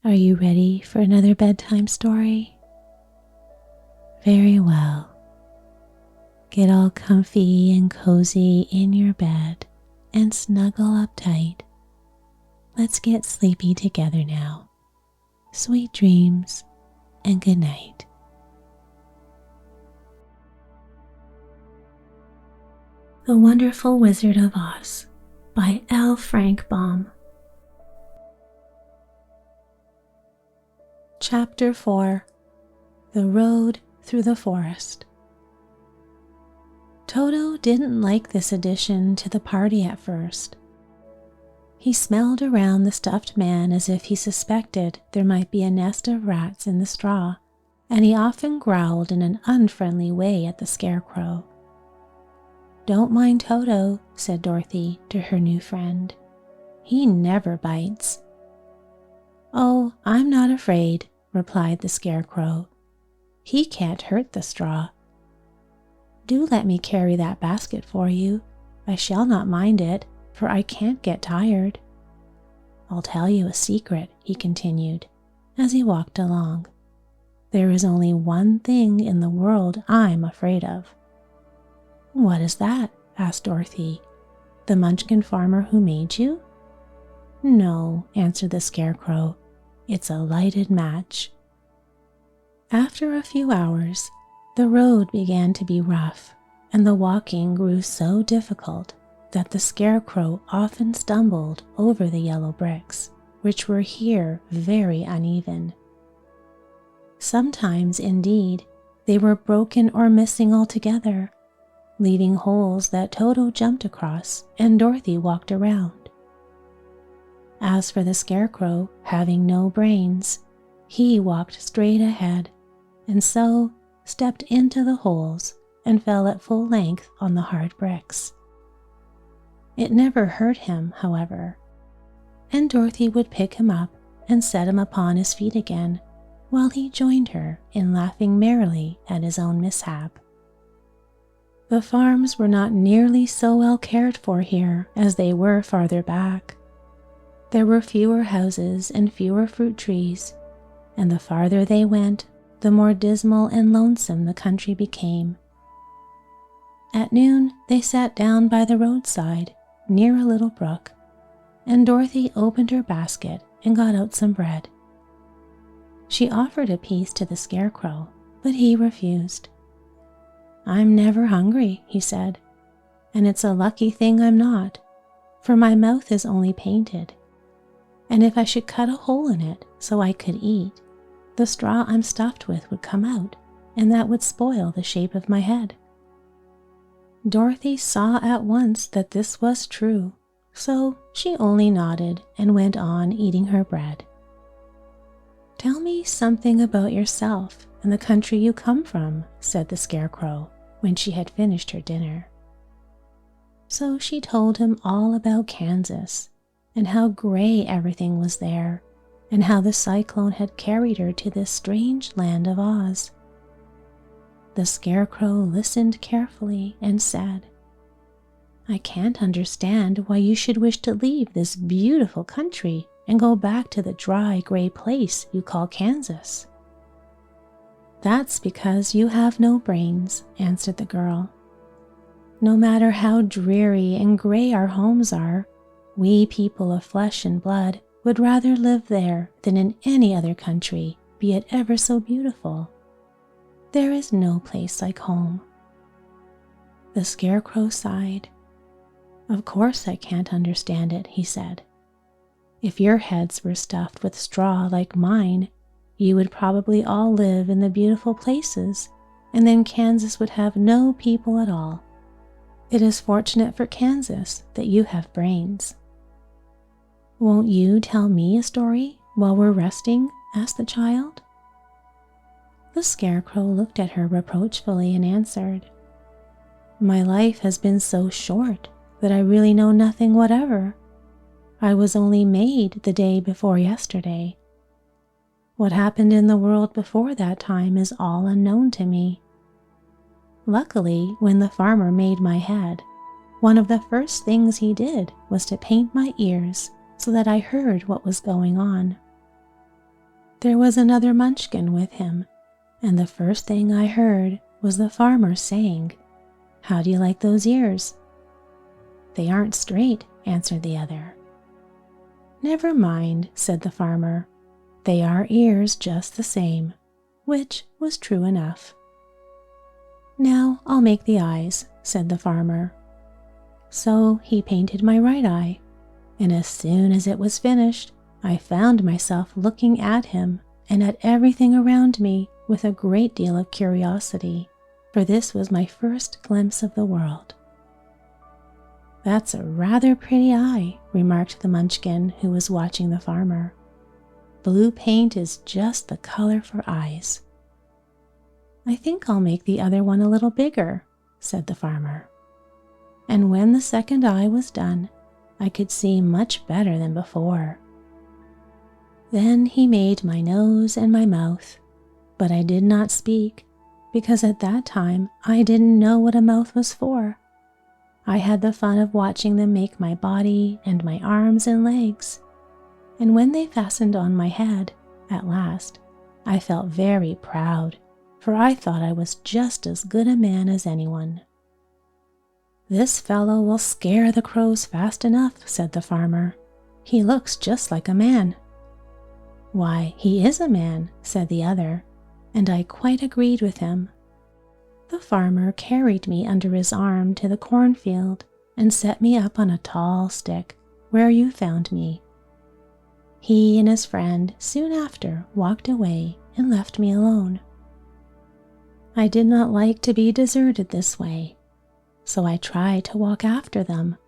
Are you ready for another bedtime story? Very well. Get all comfy and cozy in your bed and snuggle up tight. Let's get sleepy together now. Sweet dreams and good night. The Wonderful Wizard of Oz by L. Frank Baum. Chapter 4. The Road Through the Forest. Toto didn't like this addition to the party at first. He smelled around the stuffed man as if he suspected there might be a nest of rats in the straw, and he often growled in an unfriendly way at the Scarecrow. "Don't mind Toto," said Dorothy to her new friend. "He never bites." "Oh, I'm not afraid," replied the Scarecrow. "He can't hurt the straw. Do let me carry that basket for you. I shall not mind it, for I can't get tired. I'll tell you a secret," he continued, as he walked along. "There is only one thing in the world I'm afraid of." "What is that?" asked Dorothy. "The Munchkin farmer who made you?" "No," answered the Scarecrow. "It's a lighted match." After a few hours, the road began to be rough, and the walking grew so difficult that the Scarecrow often stumbled over the yellow bricks, which were here very uneven. Sometimes, indeed, they were broken or missing altogether, leaving holes that Toto jumped across and Dorothy walked around. As for the Scarecrow, having no brains, he walked straight ahead, and so stepped into the holes and fell at full length on the hard bricks. It never hurt him, however, and Dorothy would pick him up and set him upon his feet again, while he joined her in laughing merrily at his own mishap. The farms were not nearly so well cared for here as they were farther back. There were fewer houses and fewer fruit trees, and the farther they went, the more dismal and lonesome the country became. At noon, they sat down by the roadside, near a little brook, and Dorothy opened her basket and got out some bread. She offered a piece to the Scarecrow, but he refused. "I'm never hungry," he said, "and it's a lucky thing I'm not, for my mouth is only painted. And if I should cut a hole in it so I could eat, the straw I'm stuffed with would come out, and that would spoil the shape of my head." Dorothy saw at once that this was true, so she only nodded and went on eating her bread. "Tell me something about yourself and the country you come from," said the Scarecrow when she had finished her dinner. So she told him all about Kansas, and how gray everything was there, and how the cyclone had carried her to this strange land of Oz. The Scarecrow listened carefully and said, "I can't understand why you should wish to leave this beautiful country and go back to the dry, gray place you call Kansas." "That's because you have no brains," answered the girl. "No matter how dreary and gray our homes are, we people of flesh and blood would rather live there than in any other country, be it ever so beautiful. There is no place like home." The Scarecrow sighed. "Of course I can't understand it," he said. "If your heads were stuffed with straw like mine, you would probably all live in the beautiful places, and then Kansas would have no people at all. It is fortunate for Kansas that you have brains." "Won't you tell me a story while we're resting?" asked the child. The Scarecrow looked at her reproachfully and answered, "My life has been so short that I really know nothing whatever. I was only made the day before yesterday. What happened in the world before that time is all unknown to me. Luckily, when the farmer made my head, one of the first things he did was to paint my ears so that I heard what was going on. there was another munchkin with him, and the first thing I heard was the farmer saying, "How do you like those ears?" "They aren't straight," answered the other. "Never mind," said the farmer. "They are ears just the same," which was true enough. "Now I'll make the eyes," said the farmer. So he painted my right eye, and as soon as it was finished, I found myself looking at him and at everything around me with a great deal of curiosity, for this was my first glimpse of the world. "That's a rather pretty eye," remarked the munchkin who was watching the farmer. "Blue paint is just the color for eyes." "I think I'll make the other one a little bigger," said the farmer. And when the second eye was done, I could see much better than before. Then he made my nose and my mouth, but I did not speak, because at that time I didn't know what a mouth was for. I had the fun of watching them make my body and my arms and legs, and when they fastened on my head, at last, I felt very proud, for I thought I was just as good a man as anyone. "This fellow will scare the crows fast enough," said the farmer. "He looks just like a man." "Why, he is a man," said the other, and I quite agreed with him. The farmer carried me under his arm to the cornfield and set me up on a tall stick where you found me. He and his friend soon after walked away and left me alone. I did not like to be deserted this way, so I tried to walk after them,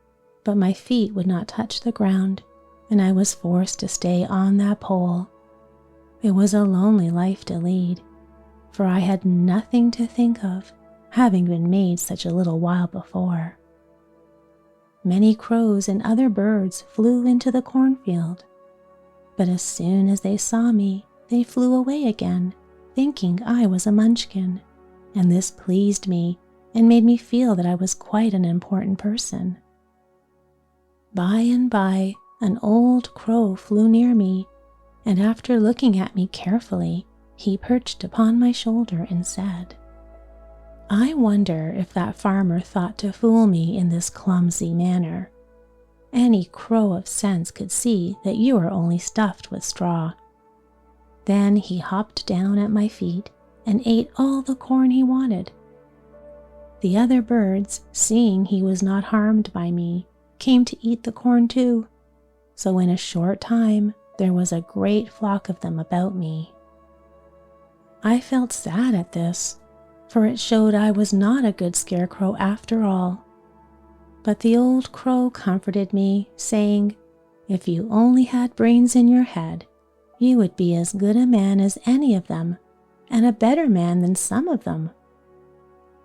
but my feet would not touch the ground, and I was forced to stay on that pole. It was a lonely life to lead, for I had nothing to think of, having been made such a little while before. Many crows and other birds flew into the cornfield, but as soon as they saw me, they flew away again, thinking I was a munchkin, and this pleased me and made me feel that I was quite an important person. By and by, an old crow flew near me, and after looking at me carefully, he perched upon my shoulder and said, "I wonder if that farmer thought to fool me in this clumsy manner. Any crow of sense could see that you are only stuffed with straw." Then he hopped down at my feet and ate all the corn he wanted. The other birds, seeing he was not harmed by me, came to eat the corn too, so in a short time there was a great flock of them about me. I felt sad at this, for it showed I was not a good scarecrow after all. But the old crow comforted me, saying, "If you only had brains in your head, you would be as good a man as any of them, and a better man than some of them.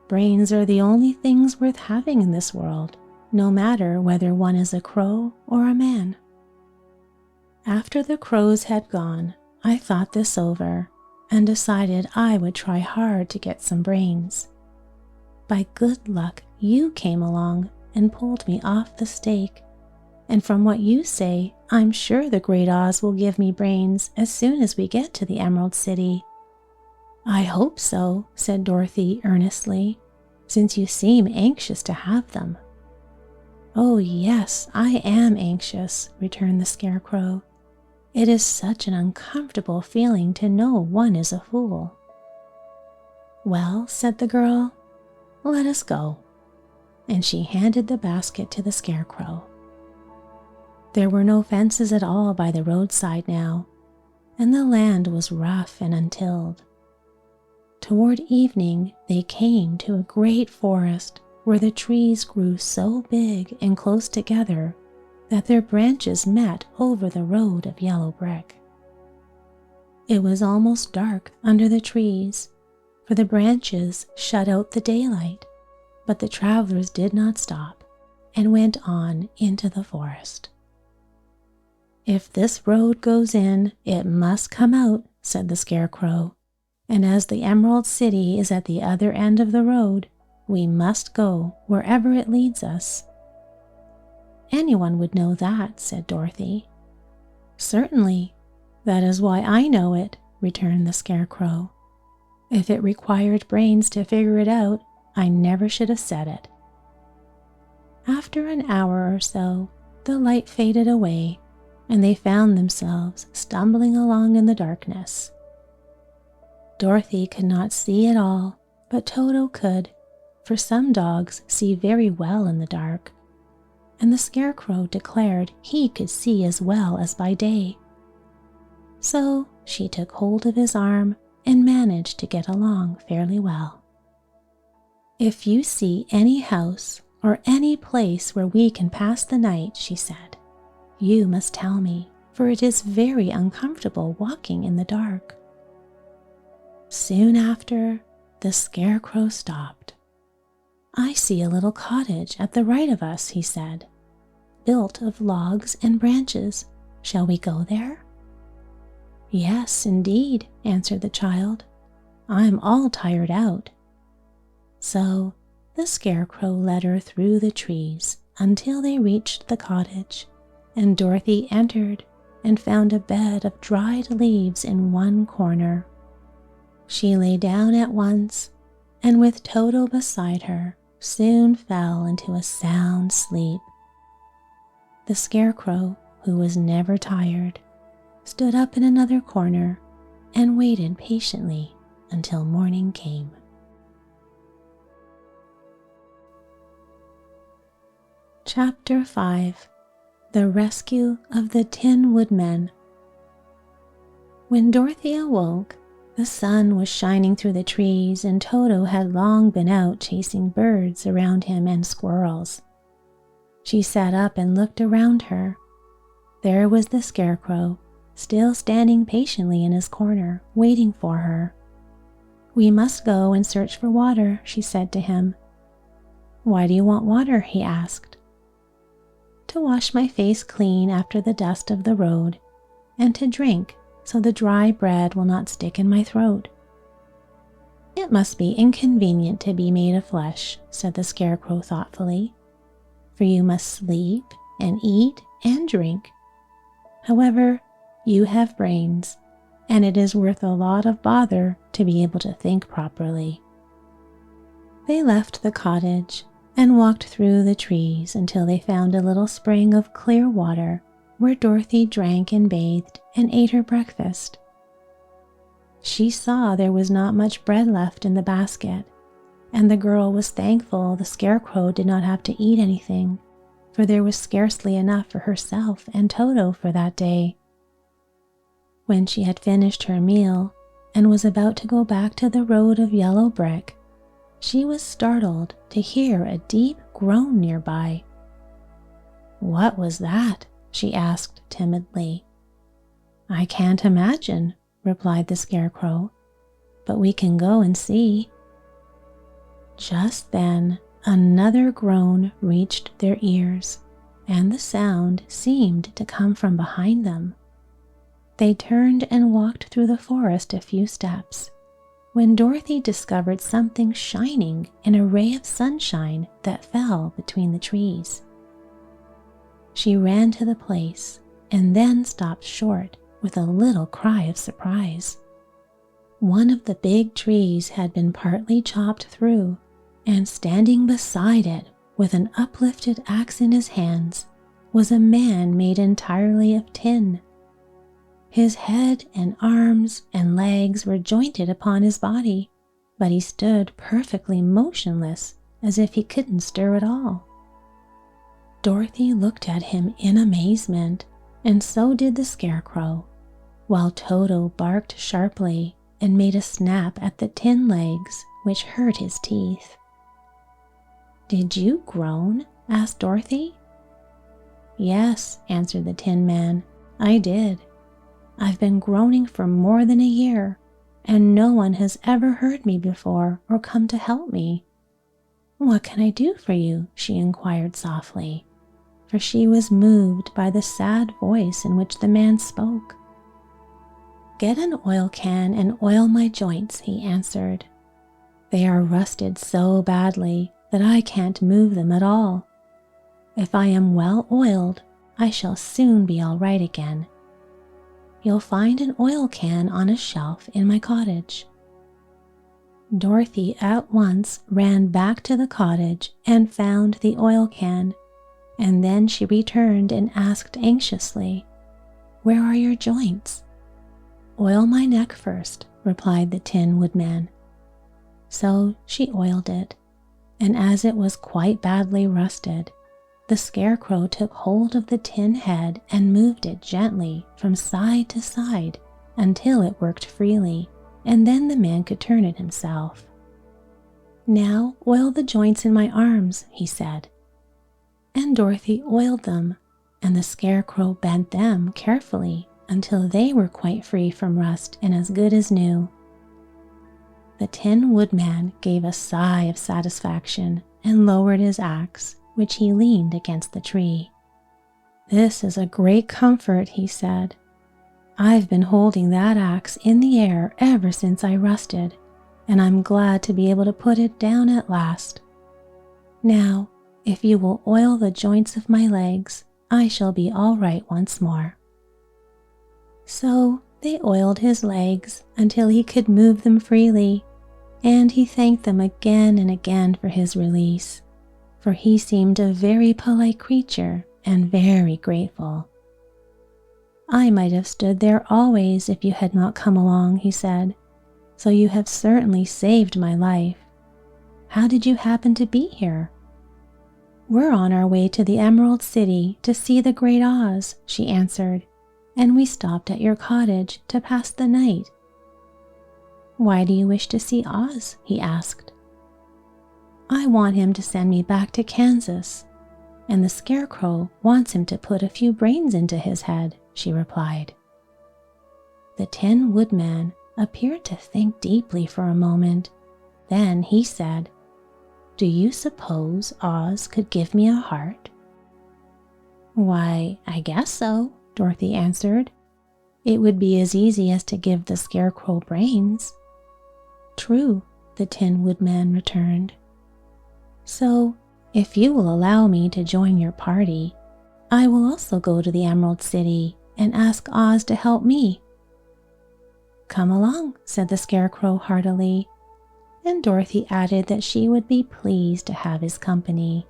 Brains are the only things worth having in this world, no matter whether one is a crow or a man." After the crows had gone, I thought this over and decided I would try hard to get some brains. By good luck, you came along and pulled me off the stake, and from what you say, I'm sure the Great Oz will give me brains as soon as we get to the Emerald City. "I hope so," said Dorothy earnestly, "since you seem anxious to have them." "Oh yes, I am anxious," returned the Scarecrow. "It is such an uncomfortable feeling to know one is a fool." "Well," said the girl, "let us go." And she handed the basket to the Scarecrow. There were no fences at all by the roadside now, and the land was rough and untilled. Toward evening, they came to a great forest where the trees grew so big and close together that their branches met over the road of yellow brick. It was almost dark under the trees, for the branches shut out the daylight, but the travelers did not stop and went on into the forest. "If this road goes in, it must come out," said the Scarecrow, "and as the Emerald City is at the other end of the road, we must go wherever it leads us." "Anyone would know that," said Dorothy. "Certainly. "That is why I know it," returned the Scarecrow. "If it required brains to figure it out, I never should have said it." After an hour or so, the light faded away, and they found themselves stumbling along in the darkness. Dorothy could not see at all, but Toto could, for some dogs see very well in the dark, and the Scarecrow declared he could see as well as by day. So she took hold of his arm and managed to get along fairly well. "If you see any house or any place where we can pass the night," she said, "you must tell me, for it is very uncomfortable walking in the dark." Soon after, the Scarecrow stopped. "I see a little cottage at the right of us," he said, "built of logs and branches. Shall we go there?" "Yes, indeed," answered the child. "I'm all tired out." So the Scarecrow led her through the trees until they reached the cottage, and Dorothy entered and found a bed of dried leaves in one corner. She lay down at once, and with Toto beside her, soon fell into a sound sleep. The Scarecrow, who was never tired, stood up in another corner and waited patiently until morning came. Chapter 5. The Rescue of the Tin Woodman. When Dorothy awoke, the sun was shining through the trees, and Toto had long been out chasing birds around him and squirrels. She sat up and looked around her. There was the Scarecrow, still standing patiently in his corner, waiting for her. "We must go and search for water," she said to him. "Why do you want water?" he asked. "To wash my face clean after the dust of the road, and to drink so the dry bread will not stick in my throat." "It must be inconvenient to be made of flesh," said the Scarecrow thoughtfully, "for you must sleep and eat and drink. However, you have brains, and it is worth a lot of bother to be able to think properly." They left the cottage and walked through the trees until they found a little spring of clear water where Dorothy drank and bathed and ate her breakfast. She saw there was not much bread left in the basket, and the girl was thankful the Scarecrow did not have to eat anything, for there was scarcely enough for herself and Toto for that day. When she had finished her meal and was about to go back to the road of yellow brick, she was startled to hear a deep groan nearby. "What was that?" she asked timidly. "I can't imagine," replied the Scarecrow, "but we can go and see." Just then, another groan reached their ears, and the sound seemed to come from behind them. They turned and walked through the forest a few steps, when Dorothy discovered something shining in a ray of sunshine that fell between the trees. She ran to the place and then stopped short with a little cry of surprise. One of the big trees had been partly chopped through, and standing beside it with an uplifted axe in his hands was a man made entirely of tin. His head and arms and legs were jointed upon his body, but he stood perfectly motionless as if he couldn't stir at all. Dorothy looked at him in amazement, and so did the Scarecrow, while Toto barked sharply and made a snap at the tin legs, which hurt his teeth. "Did you groan?" asked Dorothy. "Yes," answered the Tin Man, "I did. I've been groaning for more than a year, and no one has ever heard me before or come to help me." "What can I do for you?" she inquired softly, for she was moved by the sad voice in which the man spoke. "Get an oil can and oil my joints," he answered. "They are rusted so badly that I can't move them at all. If I am well oiled, I shall soon be all right again." you'll find an oil can on a shelf in my cottage." Dorothy at once ran back to the cottage and found the oil can, and then she returned and asked anxiously, "Where are your joints?" "Oil my neck first," replied the Tin Woodman. So she oiled it, and as it was quite badly rusted, the Scarecrow took hold of the tin head and moved it gently from side to side until it worked freely, and then the man could turn it himself. "Now oil the joints in my arms," he said. And Dorothy oiled them, and the Scarecrow bent them carefully until they were quite free from rust and as good as new. The Tin Woodman gave a sigh of satisfaction and lowered his axe, which he leaned against the tree. "This is a great comfort," he said. "I've been holding that axe in the air ever since I rusted, and I'm glad to be able to put it down at last. Now, if you will oil the joints of my legs, I shall be all right once more." So they oiled his legs until he could move them freely, and he thanked them again and again for his release, for he seemed a very polite creature and very grateful. "I might have stood there always if you had not come along," he said, "so you have certainly saved my life. How did you happen to be here?" "We're on our way to the Emerald City to see the Great Oz," she answered, "and we stopped at your cottage to pass the night." "Why do you wish to see Oz?" he asked. "I want him to send me back to Kansas, and the Scarecrow wants him to put a few brains into his head," she replied. The Tin Woodman appeared to think deeply for a moment. Then he said, "Do you suppose Oz could give me a heart?" "Why, I guess so," Dorothy answered. "It would be as easy as to give the Scarecrow brains." "True," the Tin Woodman returned. "So, if you will allow me to join your party, I will also go to the Emerald City and ask Oz to help me." "Come along," said the Scarecrow heartily, and Dorothy added that she would be pleased to have his company.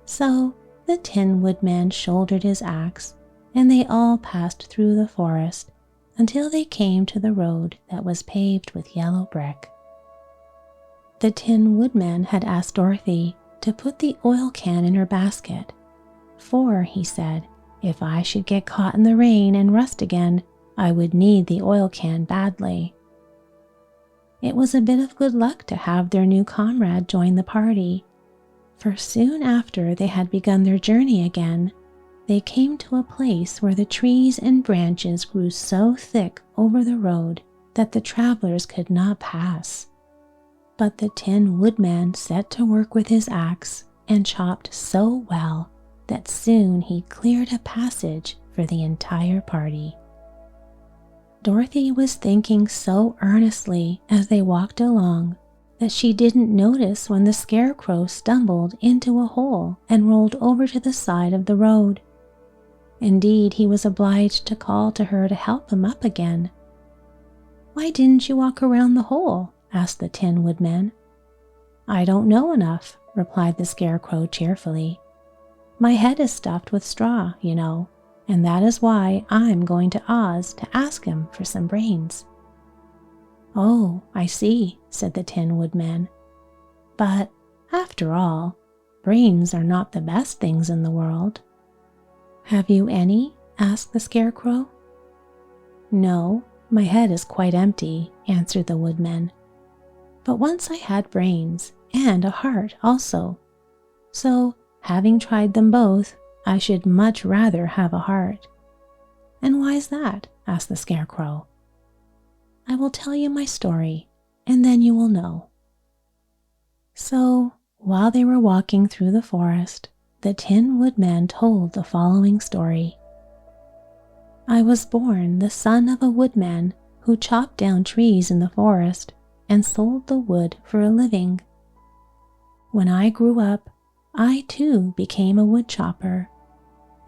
So the Tin Woodman shouldered his axe, and they all passed through the forest until they came to the road that was paved with yellow brick. The Tin Woodman had asked Dorothy to put the oil can in her basket, for, he said, if I should get caught in the rain and rust again, I would need the oil can badly. It was a bit of good luck to have their new comrade join the party, for soon after they had begun their journey again, they came to a place where the trees and branches grew so thick over the road that the travelers could not pass. But the Tin Woodman set to work with his axe and chopped so well that soon he cleared a passage for the entire party. Dorothy was thinking so earnestly as they walked along that she didn't notice when the Scarecrow stumbled into a hole and rolled over to the side of the road. Indeed, he was obliged to call to her to help him up again. "Why didn't you walk around the hole?" asked the Tin Woodman. "I don't know enough," replied the Scarecrow cheerfully. "My head is stuffed with straw, you know, and that is why I'm going to Oz to ask him for some brains." "Oh, I see," said the Tin Woodman. "But, after all, brains are not the best things in the world." "Have you any?" asked the Scarecrow. "No, my head is quite empty," answered the Woodman. "But once I had brains and a heart also. So, having tried them both, I should much rather have a heart." "And why's that?" asked the Scarecrow. "I will tell you my story, and then you will know." So, while they were walking through the forest, the Tin Woodman told the following story. "I was born the son of a woodman who chopped down trees in the forest and sold the wood for a living. When I grew up, I too became a wood chopper,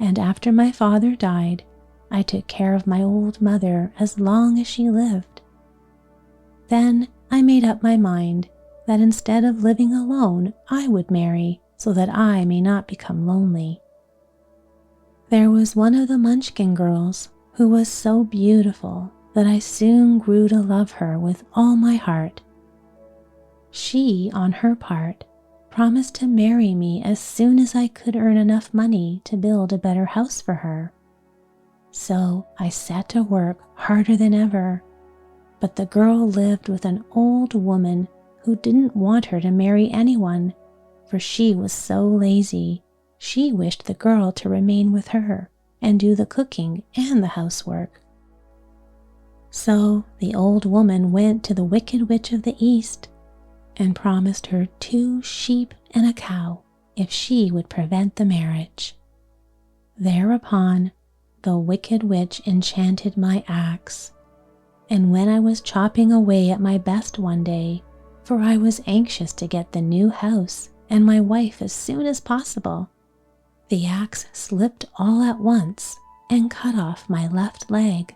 and after my father died, I took care of my old mother as long as she lived. Then I made up my mind that instead of living alone, I would marry so that I may not become lonely. There was one of the Munchkin girls who was so beautiful that I soon grew to love her with all my heart. She, on her part, promised to marry me as soon as I could earn enough money to build a better house for her. So I set to work harder than ever, but the girl lived with an old woman who didn't want her to marry anyone, for she was so lazy. She wished the girl to remain with her and do the cooking and the housework. So the old woman went to the Wicked Witch of the East and promised her 2 sheep and a cow if she would prevent the marriage. Thereupon, the Wicked Witch enchanted my axe, and when I was chopping away at my best one day, for I was anxious to get the new house and my wife as soon as possible, the axe slipped all at once and cut off my left leg.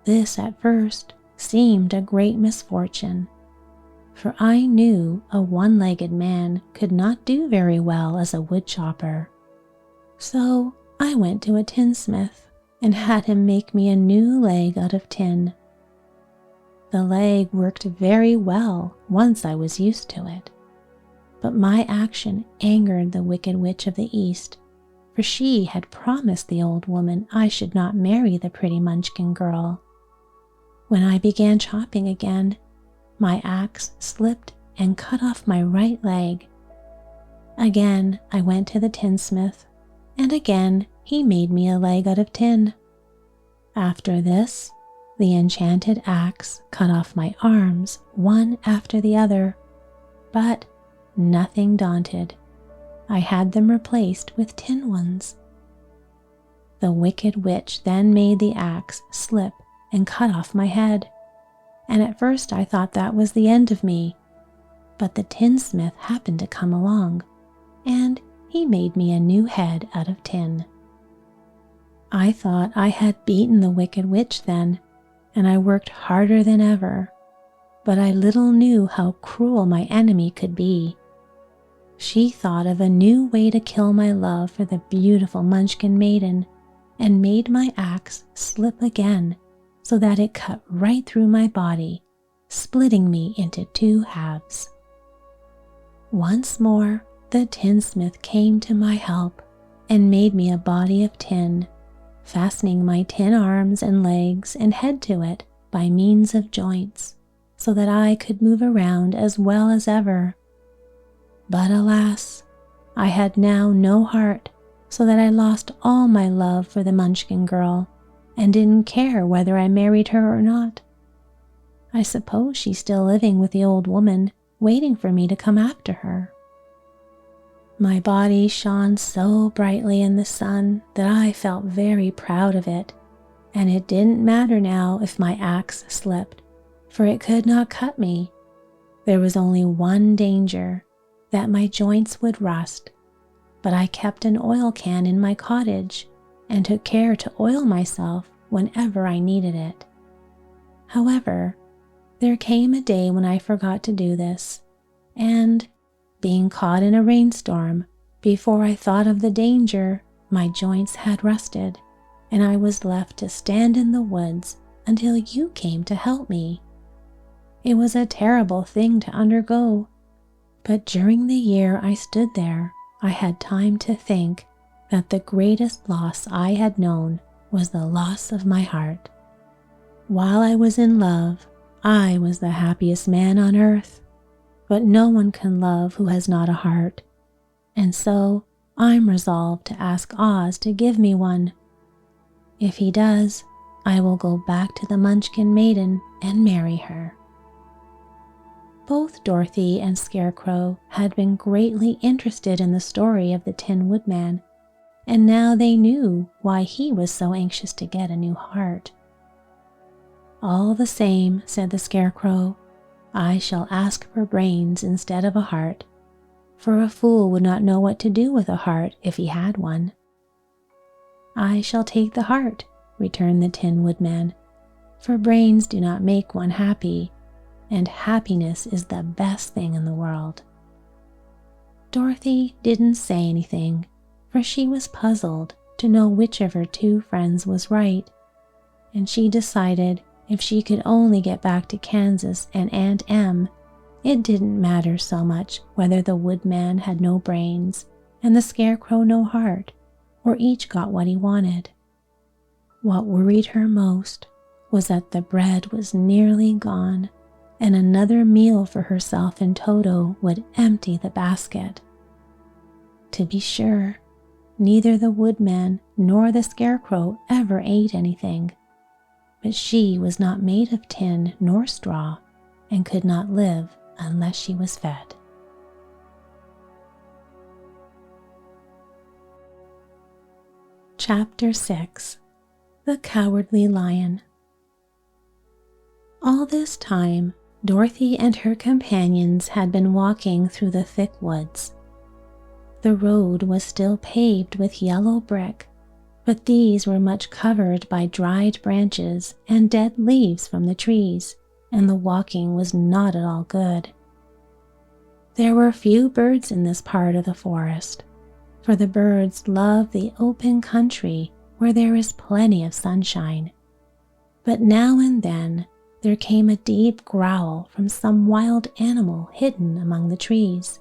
This at first seemed a great misfortune, for I knew a one-legged man could not do very well as a wood chopper. So I went to a tinsmith and had him make me a new leg out of tin. The leg worked very well once I was used to it, but my action angered the Wicked Witch of the East, for she had promised the old woman I should not marry the pretty Munchkin girl. When I began chopping again, my axe slipped and cut off my right leg. Again I went to the tinsmith, and again he made me a leg out of tin. After this, the enchanted axe cut off my arms one after the other, but nothing daunted, I had them replaced with tin ones. The Wicked Witch then made the axe slip and cut off my head, and at first I thought that was the end of me, but the tinsmith happened to come along, and he made me a new head out of tin. I thought I had beaten the Wicked Witch then, and I worked harder than ever, but I little knew how cruel my enemy could be. She thought of a new way to kill my love for the beautiful Munchkin maiden, and made my axe slip again so that it cut right through my body, splitting me into 2 halves. Once more, the tinsmith came to my help and made me a body of tin, fastening my tin arms and legs and head to it by means of joints, so that I could move around as well as ever. But alas, I had now no heart, so that I lost all my love for the Munchkin girl and didn't care whether I married her or not. I suppose she's still living with the old woman, waiting for me to come after her. My body shone so brightly in the sun that I felt very proud of it, and it didn't matter now if my axe slipped, for it could not cut me. There was only one danger, that my joints would rust, but I kept an oil can in my cottage and took care to oil myself whenever I needed it. However, there came a day when I forgot to do this, and, being caught in a rainstorm, before I thought of the danger, my joints had rusted, and I was left to stand in the woods until you came to help me. It was a terrible thing to undergo, but during the year I stood there, I had time to think that the greatest loss I had known was the loss of my heart. While I was in love, I was the happiest man on earth, but no one can love who has not a heart, and so I'm resolved to ask Oz to give me one. If he does, I will go back to the Munchkin maiden and marry her. Both Dorothy and Scarecrow had been greatly interested in the story of the Tin Woodman, and now they knew why he was so anxious to get a new heart. "All the same," said the Scarecrow, "I shall ask for brains instead of a heart, for a fool would not know what to do with a heart if he had one." "I shall take the heart," returned the Tin Woodman, "for brains do not make one happy, and happiness is the best thing in the world." Dorothy didn't say anything, for she was puzzled to know which of her two friends was right, and she decided if she could only get back to Kansas and Aunt Em, it didn't matter so much whether the Woodman had no brains and the Scarecrow no heart, or each got what he wanted. What worried her most was that the bread was nearly gone, and another meal for herself and Toto would empty the basket. To be sure, neither the Woodman nor the Scarecrow ever ate anything, but she was not made of tin nor straw and could not live unless she was fed. Chapter 6. The Cowardly Lion. All this time, Dorothy and her companions had been walking through the thick woods. The road was still paved with yellow brick, but these were much covered by dried branches and dead leaves from the trees, and the walking was not at all good. There were few birds in this part of the forest, for the birds love the open country where there is plenty of sunshine. But now and then there came a deep growl from some wild animal hidden among the trees.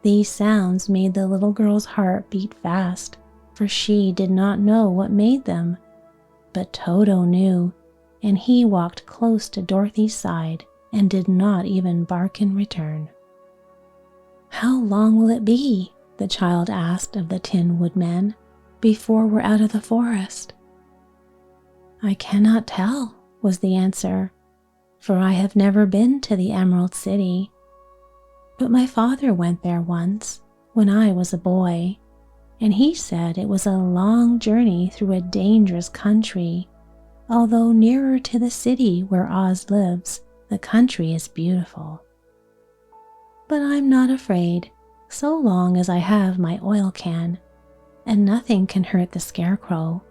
These sounds made the little girl's heart beat fast, for she did not know what made them. But Toto knew, and he walked close to Dorothy's side and did not even bark in return. "How long will it be," the child asked of the Tin Woodman, "before we're out of the forest?" "I cannot tell," was the answer, "for I have never been to the Emerald City. But my father went there once, when I was a boy, and he said it was a long journey through a dangerous country. Although nearer to the city where Oz lives, the country is beautiful. But I'm not afraid, so long as I have my oil can, and nothing can hurt the Scarecrow,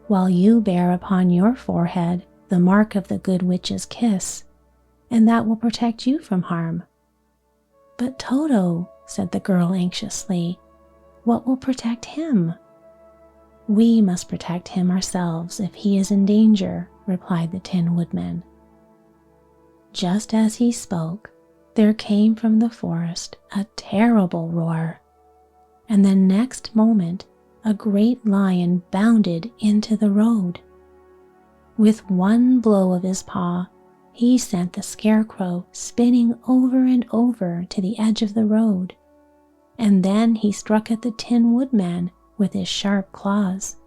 while you bear upon your forehead the mark of the Good Witch's kiss, and that will protect you from harm." "But Toto," said the girl anxiously, "what will protect him?" "We must protect him ourselves if he is in danger," replied the Tin Woodman. Just as he spoke, there came from the forest a terrible roar, and the next moment a great lion bounded into the road. With one blow of his paw, he sent the Scarecrow spinning over and over to the edge of the road, and then he struck at the Tin Woodman with his sharp claws.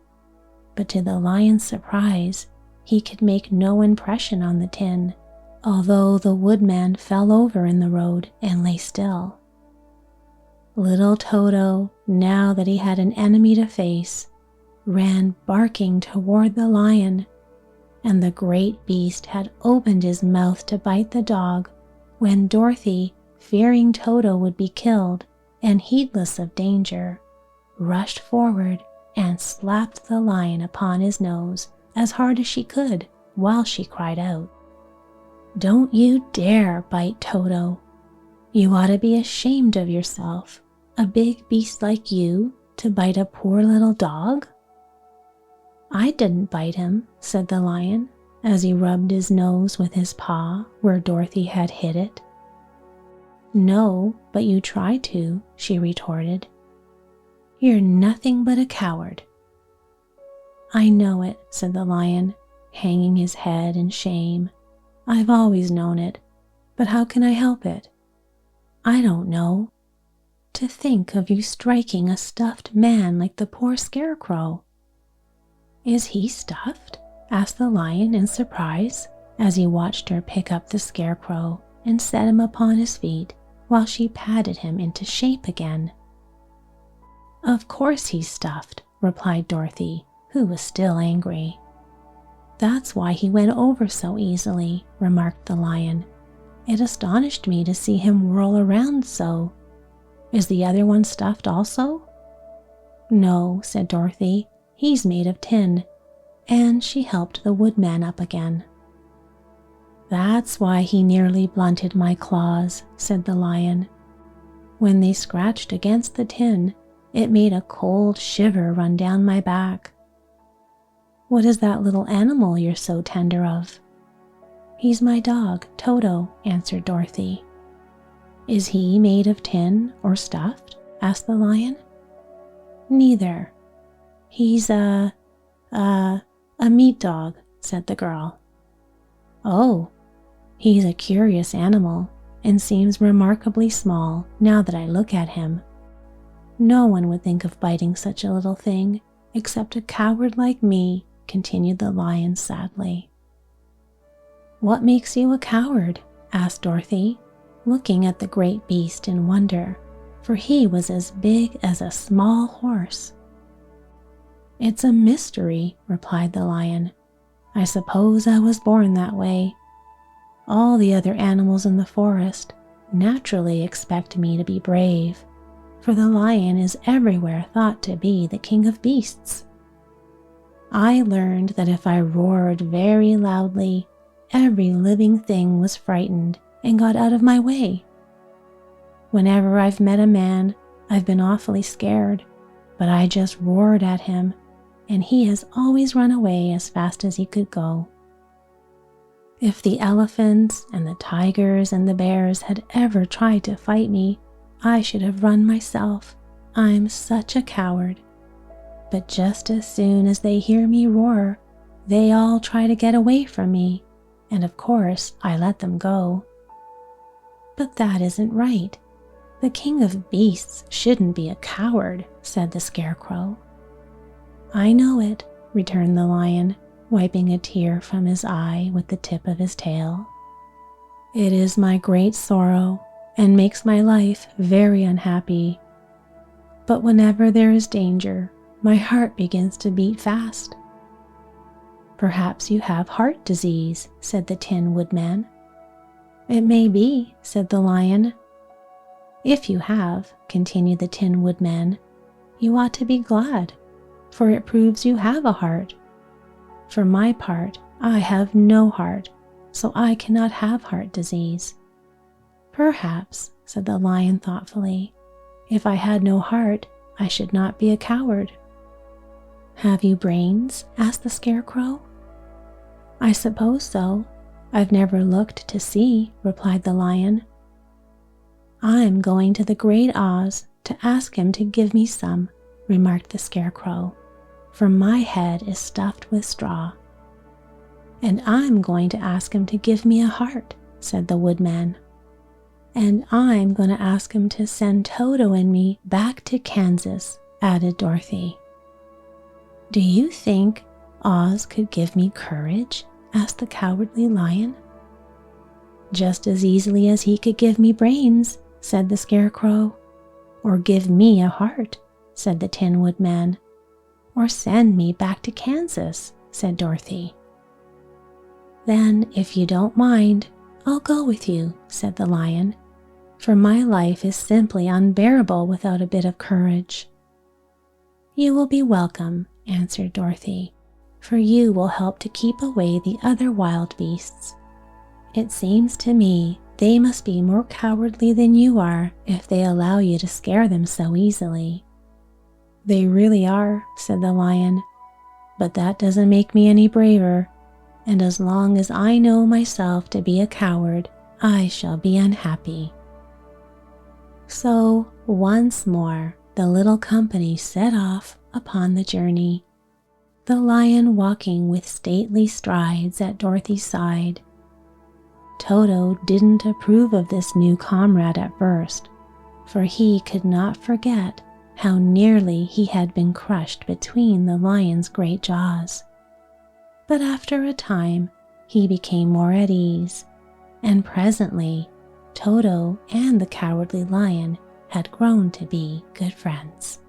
But to the lion's surprise, he could make no impression on the tin, although the Woodman fell over in the road and lay still. Little Toto, now that he had an enemy to face, ran barking toward the lion, and the great beast had opened his mouth to bite the dog when Dorothy, fearing Toto would be killed and heedless of danger, rushed forward and slapped the lion upon his nose as hard as she could while she cried out, "Don't you dare bite Toto. You ought to be ashamed of yourself, a big beast like you, to bite a poor little dog." "I didn't bite him," said the lion, as he rubbed his nose with his paw where Dorothy had hit it. "No, but you tried to," she retorted. "You're nothing but a coward." "I know it," said the lion, hanging his head in shame. "I've always known it, but how can I help it? I don't know. To think of you striking a stuffed man like the poor Scarecrow." "Is he stuffed?" asked the lion in surprise, as he watched her pick up the Scarecrow and set him upon his feet while she patted him into shape again. "Of course he's stuffed," replied Dorothy, who was still angry. "That's why he went over so easily," remarked the lion. "It astonished me to see him whirl around so. Is the other one stuffed also?" "No," said Dorothy. He's made of tin," and she helped the woodman up again. "That's why he nearly blunted my claws," said the lion. "When they scratched against the tin, it made a cold shiver run down my back." "What is that little animal you're so tender of?" "He's my dog, Toto," answered Dorothy. "Is he made of tin or stuffed?" asked the lion. "Neither. He's a meat dog," said the girl. "Oh, he's a curious animal and seems remarkably small now that I look at him. No one would think of biting such a little thing except a coward like me," continued the lion sadly. "What makes you a coward?" asked Dorothy, looking at the great beast in wonder, for he was as big as a small horse. "It's a mystery," replied the lion. "I suppose I was born that way. All the other animals in the forest naturally expect me to be brave, for the lion is everywhere thought to be the king of beasts. I learned that if I roared very loudly, every living thing was frightened and got out of my way. Whenever I've met a man, I've been awfully scared, but I just roared at him, and he has always run away as fast as he could go. If the elephants and the tigers and the bears had ever tried to fight me, I should have run myself. I'm such a coward. But just as soon as they hear me roar, they all try to get away from me, and of course I let them go." "But that isn't right. The king of beasts shouldn't be a coward," said the scarecrow. "I know it," returned the lion, wiping a tear from his eye with the tip of his tail. "It is my great sorrow and makes my life very unhappy. But whenever there is danger, my heart begins to beat fast." "Perhaps you have heart disease," said the Tin Woodman. "It may be," said the lion. "If you have," continued the Tin Woodman, "you ought to be glad, for it proves you have a heart. For my part, I have no heart, so I cannot have heart disease." "Perhaps," said the lion thoughtfully, "if I had no heart, I should not be a coward." "Have you brains?" asked the scarecrow. "I suppose so. I've never looked to see," replied the lion. "I'm going to the Great Oz to ask him to give me some," remarked the scarecrow, "for my head is stuffed with straw." "And I'm going to ask him to give me a heart," said the woodman. "And I'm going to ask him to send Toto and me back to Kansas," added Dorothy. "Do you think Oz could give me courage?" asked the Cowardly Lion. "Just as easily as he could give me brains," said the Scarecrow. "Or give me a heart," said the Tin Woodman. "Or send me back to Kansas," said Dorothy. "Then, if you don't mind, I'll go with you," said the lion, "for my life is simply unbearable without a bit of courage." "You will be welcome," answered Dorothy, "for you will help to keep away the other wild beasts. It seems to me they must be more cowardly than you are if they allow you to scare them so easily." "They really are," said the lion, "but that doesn't make me any braver, and as long as I know myself to be a coward, I shall be unhappy." So once more the little company set off upon the journey, the lion walking with stately strides at Dorothy's side. Toto didn't approve of this new comrade at first, for he could not forget how nearly he had been crushed between the lion's great jaws. But after a time, he became more at ease, and presently Toto and the Cowardly Lion had grown to be good friends.